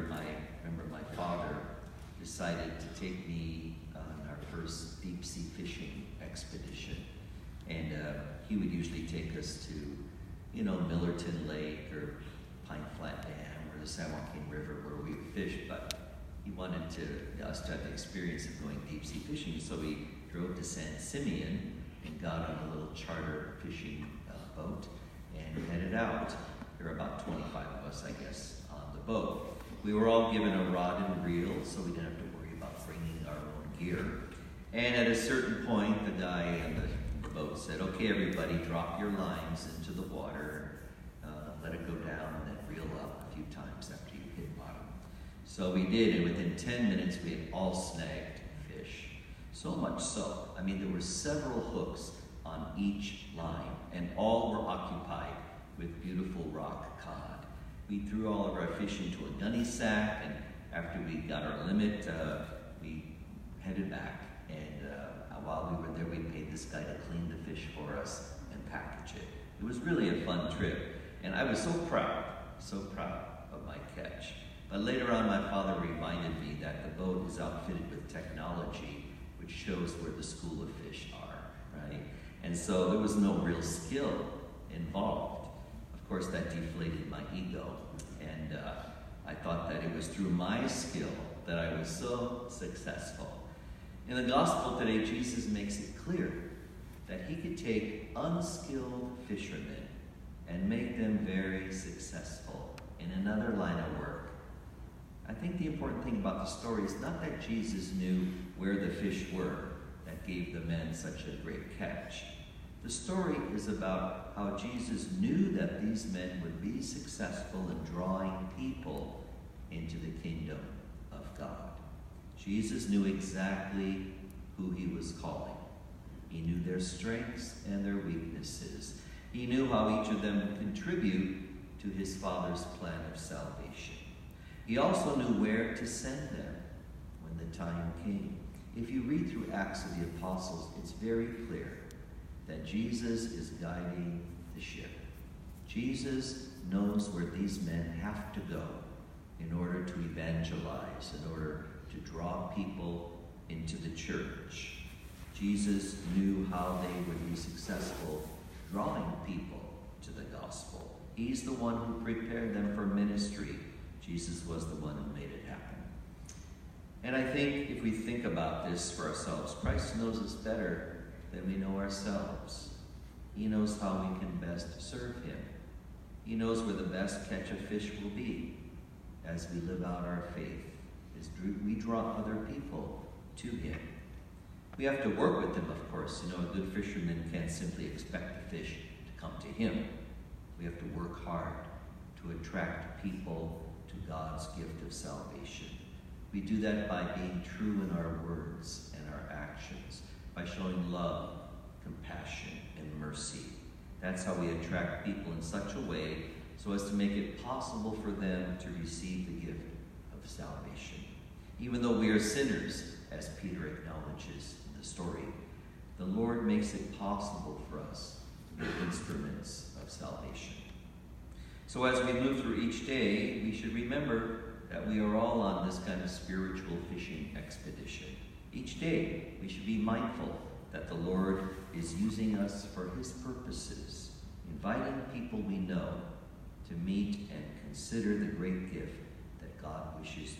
younger, I remember my father decided to take me on our first deep sea fishing expedition. And he would usually take us to, Millerton Lake or Pine Flat Dam or the San Joaquin River where we would fish, but he wanted us to have the experience of going deep sea fishing. So we drove to San Simeon and got on a little charter fishing boat and headed out. There were about 25 of us, I guess, on the boat. We were all given a rod and reel, so we didn't have to worry about bringing our own gear. And at a certain point, the guy on the boat said, "Okay, everybody, drop your lines into the water, let it go down, and then reel up a few times after you hit bottom." So we did, and within 10 minutes, we had all snagged fish. So much so, there were several hooks on each line, and all were occupied with beautiful rock cod. We threw all of our fish into a gunny sack, and after we got our limit, we headed back. And while we were there, we paid this guy to clean the fish for us and package it. It was really a fun trip, and I was so proud of my catch. But later on, my father reminded me that the boat is outfitted with technology which shows where the school of fish are, right? And so there was no real skill involved. Of course, that deflated my ego, and I thought that it was through my skill that I was so successful. In the gospel today, Jesus makes it clear that he could take unskilled fishermen and make them very successful in another line of work. I think the important thing about the story is not that Jesus knew where the fish were that gave the men such a great catch. The story is about how Jesus knew that these men would be successful in drawing people into the kingdom of God. Jesus knew exactly who he was calling. He knew their strengths and their weaknesses. He knew how each of them would contribute to his Father's plan of salvation. He also knew where to send them when the time came. If you read through Acts of the Apostles, it's very clear that Jesus is guiding the ship. Jesus knows where these men have to go in order to evangelize, in order to draw people into the church. Jesus knew how they would be successful drawing people to the gospel. He's the one who prepared them for ministry. Jesus was the one who made it happen. And I think if we think about this for ourselves, Christ knows us better than we know ourselves. He knows how we can best serve him. He knows where the best catch of fish will be as we live out our faith, as we draw other people to him. We have to work with them, of course. A good fisherman can't simply expect the fish to come to him. We have to work hard to attract people to God's gift of salvation. We do that by being true in our words and our actions, by showing love, compassion, and mercy. That's how we attract people in such a way so as to make it possible for them to receive the gift of salvation. Even though we are sinners, as Peter acknowledges in the story, the Lord makes it possible for us to be instruments of salvation. So as we move through each day, we should remember that we are all on this kind of spiritual fishing expedition. Each day, we should be mindful that the Lord is using us for his purposes, inviting people we know to meet and consider the great gift that God wishes